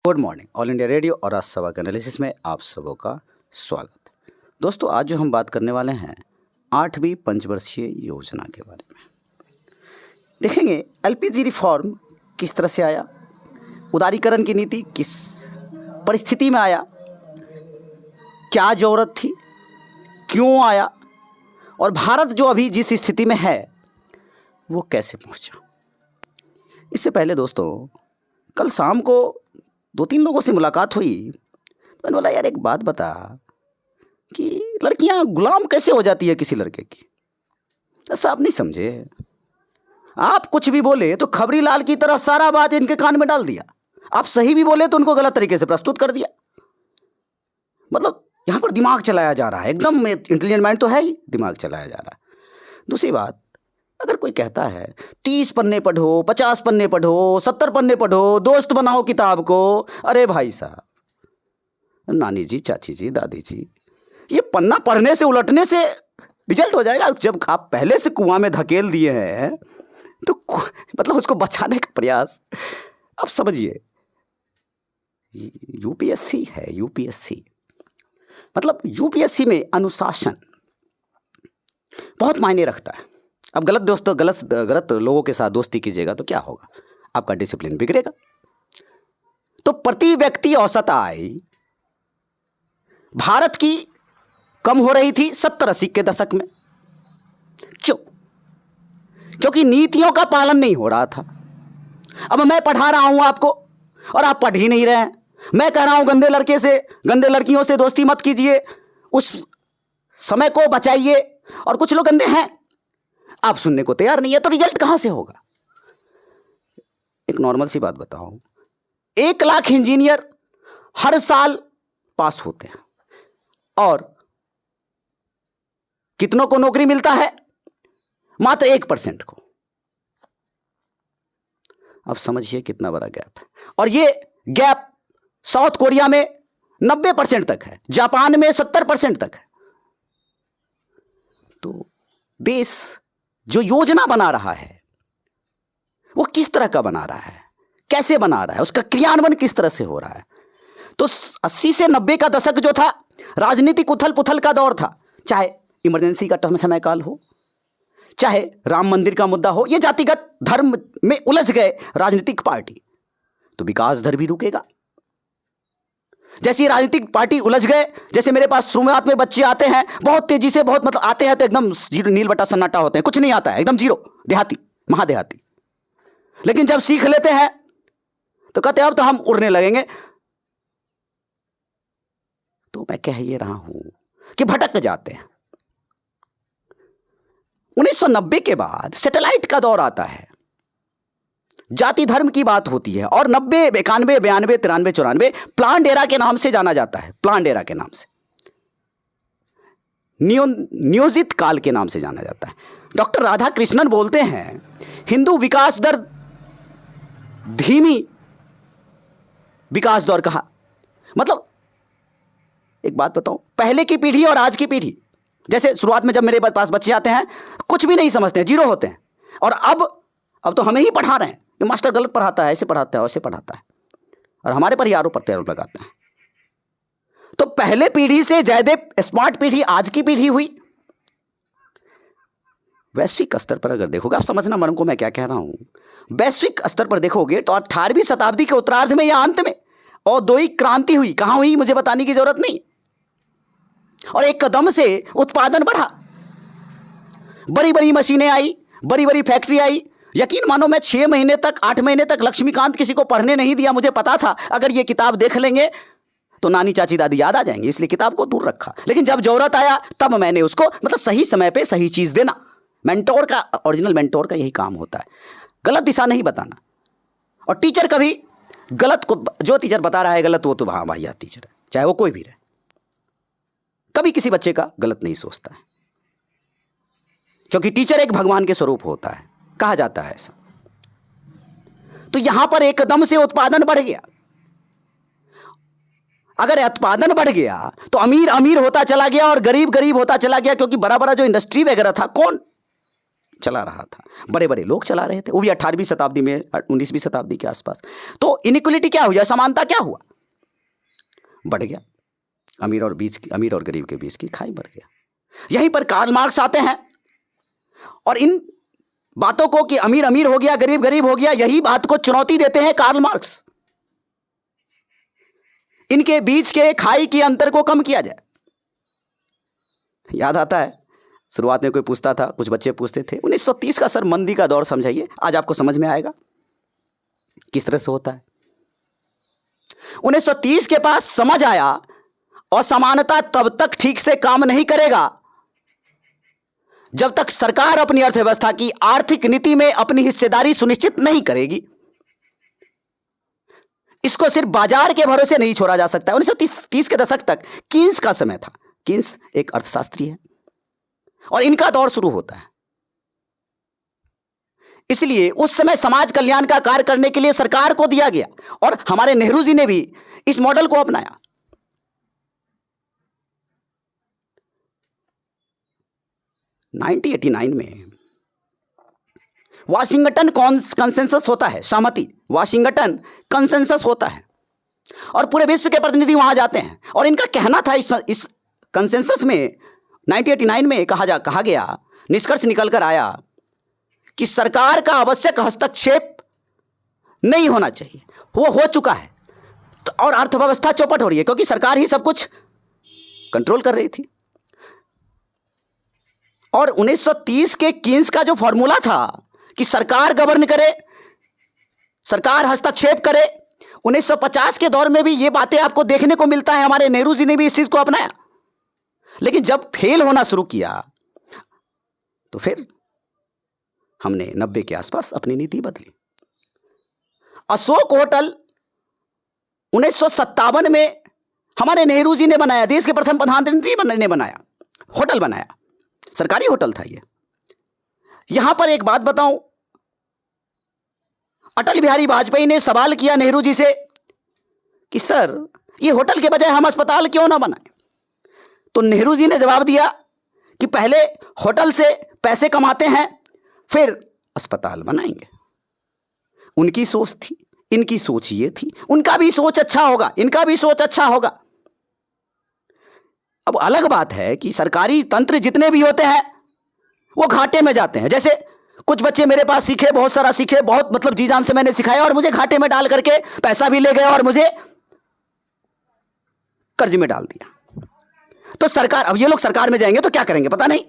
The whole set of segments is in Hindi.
Good morning. All India radio और आज सभा के एनालिसिस में आप सबों का स्वागत। दोस्तों, आज जो हम बात करने वाले हैं 8वीं पंचवर्षीय योजना के बारे में। देखेंगे एलपीजी रिफॉर्म किस तरह से आया, उदारीकरण की नीति किस परिस्थिति में आया, क्या ज़रूरत थी, क्यों आया, और भारत जो अभी जिस स्थिति में है वो कैसे पहुंचा। इससे पहले दोस्तों, कल शाम को 2-3 लोगों से मुलाकात हुई तो मैंने बोला, यार एक बात बता कि लड़कियां गुलाम कैसे हो जाती है किसी लड़के की। ऐसा आप नहीं समझे। आप कुछ भी बोले तो खबरी लाल की तरह सारा बात इनके कान में डाल दिया। आप सही भी बोले तो उनको गलत तरीके से प्रस्तुत कर दिया। मतलब यहाँ पर दिमाग चलाया जा रहा है, एकदम इंटेलिजेंट माइंड तो है ही, दिमाग चलाया जा रहा है। दूसरी बात, अगर कोई कहता है 30 पन्ने पढ़ो, 50 पन्ने पढ़ो, 70 पन्ने पढ़ो, दोस्त बनाओ किताब को, अरे भाई साहब, नानी जी, चाची जी, दादी जी, ये पन्ना पढ़ने से उलटने से रिजल्ट हो जाएगा। जब आप पहले से कुआं में धकेल दिए हैं तो मतलब उसको बचाने का प्रयास। अब समझिए, यूपीएससी है, यूपीएससी मतलब यूपीएससी में अनुशासन बहुत मायने रखता है। अब गलत लोगों के साथ दोस्ती कीजिएगा तो क्या होगा, आपका डिसिप्लिन बिगड़ेगा। तो प्रति व्यक्ति औसत आय भारत की कम हो रही थी 70-80 के दशक में। क्यों? क्योंकि नीतियों का पालन नहीं हो रहा था। अब मैं पढ़ा रहा हूं आपको और आप पढ़ ही नहीं रहे हैं। मैं कह रहा हूं गंदे लड़कियों से दोस्ती मत कीजिए, उस समय को बचाइए, और कुछ लोग गंदे हैं, आप सुनने को तैयार नहीं है, तो रिजल्ट कहां से होगा। एक नॉर्मल सी बात बताओ, 1 लाख इंजीनियर हर साल पास होते हैं और कितनों को नौकरी मिलता है? मात्र 1% को। अब समझिए कितना बड़ा गैप है। और ये गैप साउथ कोरिया में 90% तक है, जापान में 70% तक है। तो देश जो योजना बना रहा है वो किस तरह का बना रहा है, कैसे बना रहा है, उसका क्रियान्वयन किस तरह से हो रहा है। तो 80 से 90 का दशक जो था, राजनीतिक उथल पुथल का दौर था। चाहे इमरजेंसी का समय काल हो, चाहे राम मंदिर का मुद्दा हो, ये जातिगत धर्म में उलझ गए राजनीतिक पार्टी, तो विकास दर भी रुकेगा। जैसी राजनीतिक पार्टी उलझ गए, जैसे मेरे पास शुरुआत में बच्चे आते हैं बहुत तेजी से, बहुत मतलब आते हैं तो एकदम नील बटा सन्नाटा होते हैं, कुछ नहीं आता है, एकदम जीरो, देहाती, महादेहाती। लेकिन जब सीख लेते हैं तो कहते हैं अब तो हम उड़ने लगेंगे। तो मैं कह ये रहा हूं कि भटक जाते हैं। 1990 के बाद सैटेलाइट का दौर आता है, जाति धर्म की बात होती है, और 90, 91, 92, 93, 94 प्लांट एरा के नाम से जाना जाता है। प्लांट एरा के नाम से, नियोजित काल के नाम से जाना जाता है। डॉक्टर राधाकृष्णन बोलते हैं, हिंदू विकास दर धीमी विकास दर कहा। मतलब एक बात बताऊं, पहले की पीढ़ी और आज की पीढ़ी, जैसे शुरुआत में जब मेरे पास बच्चे आते हैं कुछ भी नहीं समझते हैं, जीरो होते हैं, और अब तो हमें ही पढ़ा रहे हैं, ये मास्टर गलत पढ़ाता है, ऐसे पढ़ाता है, वैसे पढ़ाता है, और हमारे पर ही आरोप प्रत्यारोप लगाते हैं। तो पहले पीढ़ी से ज्यादा स्मार्ट पीढ़ी आज की पीढ़ी हुई। वैश्विक स्तर पर अगर देखोगे, आप समझना मर्म को मैं क्या कह रहा हूं, वैश्विक स्तर पर देखोगे तो 18वीं शताब्दी के उत्तरार्ध में या अंत में औद्योगिक क्रांति हुई। कहां हुई मुझे बताने की जरूरत नहीं, और एक कदम से उत्पादन बढ़ा, बड़ी बड़ी मशीनें आई, बड़ी बड़ी फैक्ट्री आई। यकीन मानो, मैं 6 महीने तक, 8 महीने तक लक्ष्मीकांत किसी को पढ़ने नहीं दिया। मुझे पता था अगर ये किताब देख लेंगे तो नानी चाची दादी याद आ जाएंगे, इसलिए किताब को दूर रखा। लेकिन जब जरूरत आया तब मैंने उसको, मतलब सही समय पे सही चीज देना, मेंटोर का, ओरिजिनल मेंटोर का यही काम होता है, गलत दिशा नहीं बताना। और टीचर कभी गलत को, जो टीचर बता रहा है गलत, वो तो हाँ भैया टीचर है, चाहे वो कोई भी रहे, कभी किसी बच्चे का गलत नहीं सोचता है, क्योंकि टीचर एक भगवान के स्वरूप होता है, कहा जाता है ऐसा। तो यहां पर एकदम से उत्पादन बढ़ गया। अगर उत्पादन बढ़ गया तो अमीर अमीर होता चला गया और गरीब गरीब होता चला गया, क्योंकि बड़ा बड़ा जो इंडस्ट्री वगैरह था, कौन चला रहा था, बड़े बड़े लोग चला रहे थे, वो भी 18वीं शताब्दी में, 19वीं शताब्दी के आसपास। तो इनइक्वलिटी क्या हुआ, समानता क्या हुआ, बढ़ गया। अमीर और गरीब के बीच की खाई बढ़ गया। यहीं पर कार्ल मार्क्स आते हैं और इन बातों को कि अमीर अमीर हो गया, गरीब गरीब हो गया, यही बात को चुनौती देते हैं कार्ल मार्क्स। इनके बीच के खाई के अंतर को कम किया जाए। याद आता है शुरुआत में कोई पूछता था, कुछ बच्चे पूछते थे 1930 का सर मंदी का दौर समझाइए, आज आपको समझ में आएगा किस तरह से होता है। 1930 के पास समझ आया और समानता तब तक ठीक से काम नहीं करेगा जब तक सरकार अपनी अर्थव्यवस्था की आर्थिक नीति में अपनी हिस्सेदारी सुनिश्चित नहीं करेगी। इसको सिर्फ बाजार के भरोसे नहीं छोड़ा जा सकता। 1930 के दशक तक कीन्स का समय था। कीन्स एक अर्थशास्त्री है और इनका दौर शुरू होता है। इसलिए उस समय समाज कल्याण का कार्य करने के लिए सरकार को दिया गया और हमारे नेहरू जी ने भी इस मॉडल को अपनाया। नाइनटीन 1989 में वाशिंगटन कंसेंसस होता है, सहमति, वाशिंगटन कंसेंसस होता है और पूरे विश्व के प्रतिनिधि वहां जाते हैं और इनका कहना था इस कंसेंसस में 1989 में कहा गया, निष्कर्ष निकलकर आया कि सरकार का आवश्यक हस्तक्षेप नहीं होना चाहिए, वो हो चुका है तो और अर्थव्यवस्था चौपट हो रही है क्योंकि सरकार ही सब कुछ कंट्रोल कर रही थी। और 1930 के कीन्स का जो फॉर्मूला था कि सरकार गवर्न करे, सरकार हस्तक्षेप करे, 1950 के दौर में भी ये बातें आपको देखने को मिलता है। हमारे नेहरू जी ने भी इस चीज को अपनाया, लेकिन जब फेल होना शुरू किया तो फिर हमने 90 के आसपास अपनी नीति बदली। अशोक होटल 1957 में हमारे नेहरू जी ने बनाया, देश के प्रथम प्रधानमंत्री ने बनाया, होटल बनाया, सरकारी होटल था ये। यहां पर एक बात बताऊं, अटल बिहारी वाजपेयी ने सवाल किया नेहरू जी से कि सर ये होटल के बजाय हम अस्पताल क्यों ना बनाएं? तो नेहरू जी ने जवाब दिया कि पहले होटल से पैसे कमाते हैं फिर अस्पताल बनाएंगे। उनकी सोच थी, इनकी सोच ये थी, उनका भी सोच अच्छा होगा, इनका भी सोच अच्छा होगा। अब अलग बात है कि सरकारी तंत्र जितने भी होते हैं वो घाटे में जाते हैं। जैसे कुछ बच्चे मेरे पास सीखे, बहुत सारा सीखे, बहुत मतलब जी जान से मैंने सिखाया और मुझे घाटे में डाल करके पैसा भी ले गए और मुझे कर्ज में डाल दिया। तो सरकार, अब ये लोग सरकार में जाएंगे तो क्या करेंगे पता नहीं,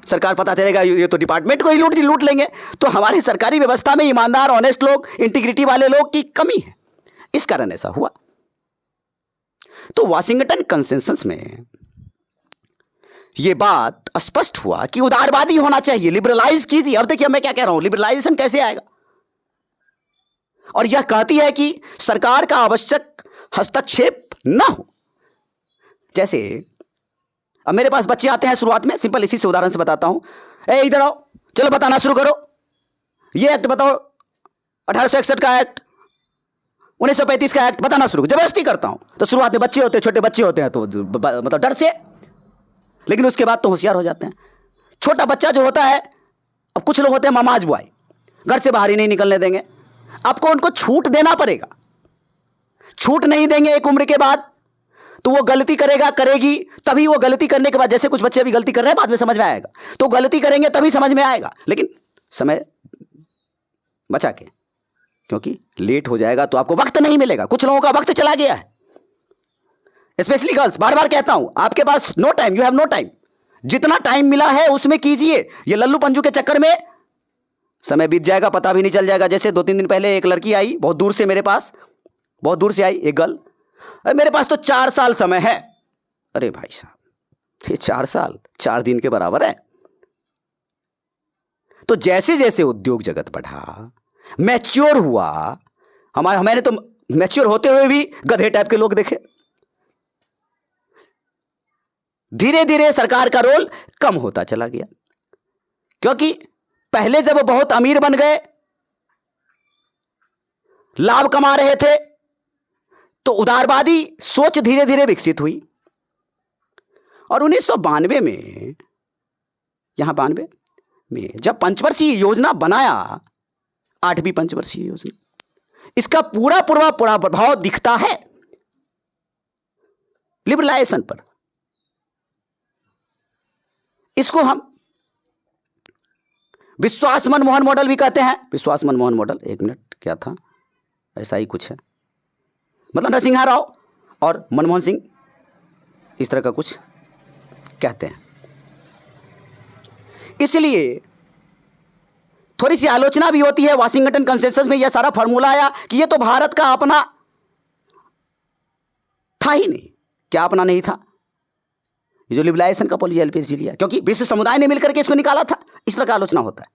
सरकार पता चलेगा ये तो डिपार्टमेंट को ही लूट लेंगे। तो हमारी सरकारी व्यवस्था में ईमानदार, ऑनेस्ट लोग, इंटीग्रिटी वाले लोग की कमी है, इस कारण ऐसा हुआ। तो वाशिंगटन कंसेंसस में यह बात स्पष्ट हुआ कि उदारवादी होना चाहिए, लिबरलाइज कीजिए। अब देखिए मैं क्या कह रहा हूं, लिबरलाइजेशन कैसे आएगा? और यह कहती है कि सरकार का आवश्यक हस्तक्षेप ना हो। जैसे अब मेरे पास बच्चे आते हैं शुरुआत में, सिंपल इसी से उदाहरण से बताता हूं, ए इधर आओ, चलो बताना शुरू करो, ये एक्ट बताओ, 1861 का एक्ट, 1935 का एक्ट, बताना शुरू, जबरदस्ती करता हूं। तो शुरुआत में बच्चे होते हैं, छोटे बच्चे होते हैं, तो मतलब डर से, लेकिन उसके बाद तो होशियार हो जाते हैं। छोटा बच्चा जो होता है, अब कुछ लोग होते हैं ममाज बॉय, घर से बाहर ही नहीं निकलने देंगे, आपको उनको छूट देना पड़ेगा। छूट नहीं देंगे एक उम्र के बाद तो वो गलती करेगा, करेगी, तभी वो गलती करने के बाद, जैसे कुछ बच्चे अभी गलती कर रहे हैं बाद में समझ में आएगा, तो गलती करेंगे तभी समझ में आएगा, लेकिन समय बचा के, क्योंकि लेट हो जाएगा तो आपको वक्त नहीं मिलेगा। कुछ लोगों का वक्त चला गया है, स्पेशली गर्ल्स, बार बार कहता हूं, आपके पास no time, you have no time. जितना टाइम मिला है उसमें कीजिए। ये लल्लू पंजू के चक्कर में समय बीत जाएगा, पता भी नहीं चल जाएगा। जैसे 2-3 दिन पहले एक लड़की आई बहुत दूर से मेरे पास, बहुत दूर से आई एक गर्ल, मेरे पास तो 4 साल समय है। अरे भाई साहब, ये 4 साल 4 दिन के बराबर है। तो जैसे जैसे उद्योग जगत बढ़ा, मैच्योर हुआ, मैंने तो मैच्योर होते हुए भी गधे टाइप के लोग देखे। धीरे धीरे सरकार का रोल कम होता चला गया, क्योंकि पहले जब वो बहुत अमीर बन गए, लाभ कमा रहे थे, तो उदारवादी सोच धीरे धीरे विकसित हुई। और 1992 में, यहां 92 में जब पंचवर्षीय योजना बनाया, 8वीं पंचवर्षीय योजना, इसका पूरा प्रभाव दिखता है लिबरलाइजेशन पर। इसको हम विश्वास मनमोहन मॉडल भी कहते हैं। विश्वास मनमोहन मॉडल, एक मिनट, क्या था, ऐसा ही कुछ है, मतलब नरसिम्हा राव और मनमोहन सिंह इस तरह का कुछ कहते हैं। इसलिए थोड़ी सी आलोचना भी होती है। वाशिंगटन कंसेंसस में यह सारा फॉर्मूला आया कि यह तो भारत का अपना था ही नहीं। क्या अपना नहीं था? ये जो लिबरलाइजेशन का पॉलिसी एलपीजी लिया, क्योंकि विश्व समुदाय ने मिलकर के इसको निकाला था। इस तरह का आलोचना होता है,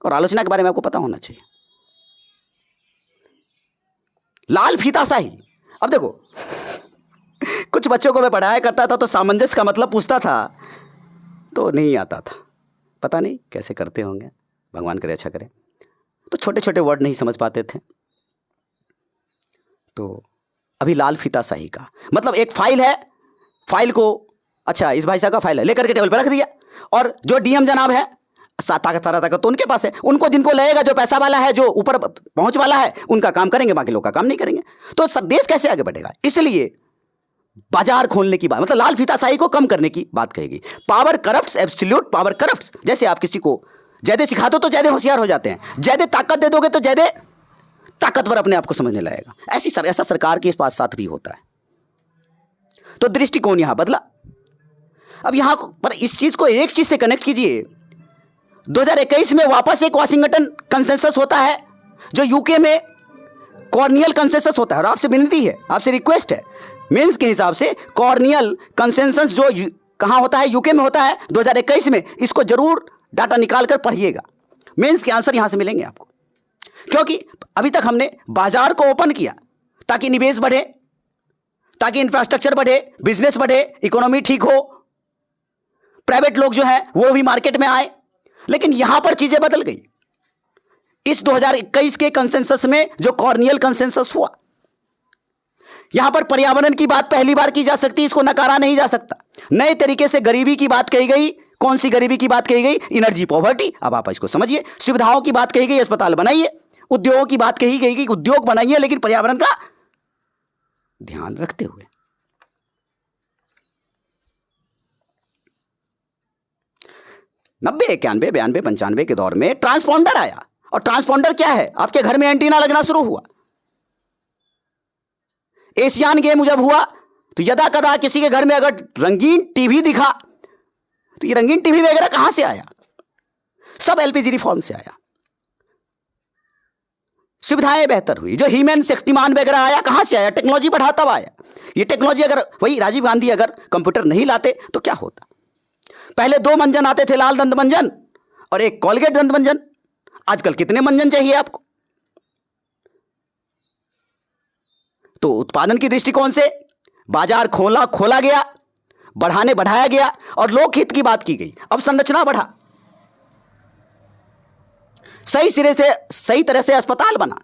और आलोचना के बारे में आपको पता होना चाहिए। लाल फीताशाही, अब देखो कुछ बच्चों को मैं पढ़ाया करता था तो सामंजस्य का मतलब पूछता था तो नहीं आता था, पता नहीं कैसे करते होंगे, भगवान करे अच्छा करे। तो छोटे छोटे वर्ड नहीं समझ पाते थे। तो अभी लाल फीताशाही का मतलब एक फाइल है, फाइल को, अच्छा इस भाई साहब का फाइल है, लेकर के टेबल पर रख दिया, और जो डीएम जनाब है सारा ताकत तो उनके पास है, उनको जिनको लगेगा, जो पैसा वाला है, जो ऊपर पहुंच वाला है, उनका काम करेंगे, बाकी लोग का काम नहीं करेंगे। तो देश कैसे आगे बढ़ेगा? इसलिए बाजार खोलने की बात, मतलब लाल फीताशाही को कम करने की बात कहेगी। Power corrupts, absolute power corrupts. जैसे आप किसी को ज्यादा सिखा दो तो ज्यादा होशियार हो जाते हैं, ज्यादा ताकत दे दोगे तो ज्यादा ताकतवर अपने आप को समझने लगेगा। ऐसा सरकार के पास साथ भी होता है। तो दृष्टिकोण यहां बदला। अब यहां पर इस चीज को एक चीज से कनेक्ट कीजिए। 2021 में वापस एक वाशिंगटन कंसेंसस होता है, जो यूके में कॉर्नियल कंसेंसस होता है। और आपसे विनती है, आपसे रिक्वेस्ट है, मेंस के हिसाब से कॉर्नियल कंसेंसस जो कहां होता है, यूके में होता है 2021 में, इसको जरूर डाटा निकाल कर पढ़िएगा। मेंस के आंसर यहां से मिलेंगे आपको, क्योंकि अभी तक हमने बाजार को ओपन किया ताकि निवेश बढ़े, ताकि इंफ्रास्ट्रक्चर बढ़े, बिजनेस बढ़े, इकोनॉमी ठीक हो, प्राइवेट लोग जो है वो भी मार्केट में आए। लेकिन यहां पर चीजें बदल गई। इस 2021 के कंसेंसस में जो कॉर्नियल कंसेंसस हुआ, यहां पर पर्यावरण की बात पहली बार की जा सकती है, इसको नकारा नहीं जा सकता। नए तरीके से गरीबी की बात कही गई। कौन सी गरीबी की बात कही गई? Energy poverty. अब आप इसको समझिए। सुविधाओं की बात कही गई, अस्पताल बनाइए। उद्योगों की बात कही गई कि उद्योग बनाइए, लेकिन पर्यावरण का ध्यान रखते हुए। 90, 91, 92, 95 के दौर में ट्रांसपॉन्डर आया। और ट्रांसपॉन्डर क्या है? आपके घर में एंटीना लगना शुरू हुआ। एशियान गेम जब हुआ तो यदा कदा किसी के घर में अगर रंगीन टीवी दिखा तो ये रंगीन टीवी वगैरह कहां से आया? सब एलपीजी रिफॉर्म से आया। सुविधाएं बेहतर हुई। जो हीमैन शक्तिमान वगैरह आया, कहां से आया? टेक्नोलॉजी बढ़ाता हुआ आया। ये टेक्नोलॉजी अगर वही राजीव गांधी अगर कंप्यूटर नहीं लाते तो क्या होता? पहले 2 मंजन आते थे, लाल दंत मंजन और एक कॉलगेट दंत मंजन। आजकल कितने मंजन चाहिए आपको? तो उत्पादन की दृष्टिकोण से बाजार खोला गया, बढ़ाया गया और लोक हित की बात की गई। अब संरचना बढ़ा, सही तरह से अस्पताल बना।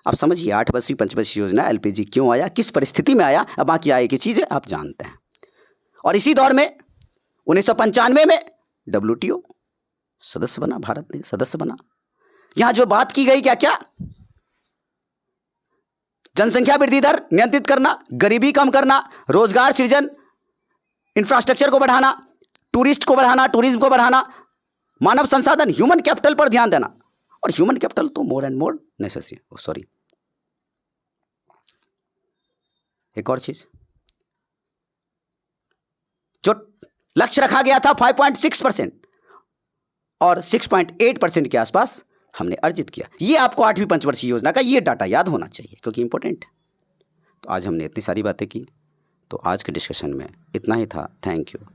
अब समझिए 8वीं पंचवर्षीय योजना एलपीजी क्यों आया, किस परिस्थिति में आया, अब बाकी आए की चीजें आप जानते हैं। और इसी दौर में 1995 में WTO सदस्य बना, भारत ने सदस्य बना। यहां जो बात की गई क्या? जनसंख्या वृद्धि दर नियंत्रित करना, गरीबी कम करना, रोजगार सृजन, इंफ्रास्ट्रक्चर को बढ़ाना, टूरिस्ट को बढ़ाना, टूरिज्म को बढ़ाना, मानव संसाधन, ह्यूमन कैपिटल पर ध्यान देना। और ह्यूमन कैपिटल तो मोर एंड मोर नेसेसरी। एक और चीज, जो लक्ष्य रखा गया था 5.6% और 6.8% के आसपास हमने अर्जित किया। ये आपको 8वीं पंचवर्षीय योजना का ये डाटा याद होना चाहिए, क्योंकि इंपॉर्टेंट है। तो आज हमने इतनी सारी बातें की, तो आज के डिस्कशन में इतना ही था। Thank you.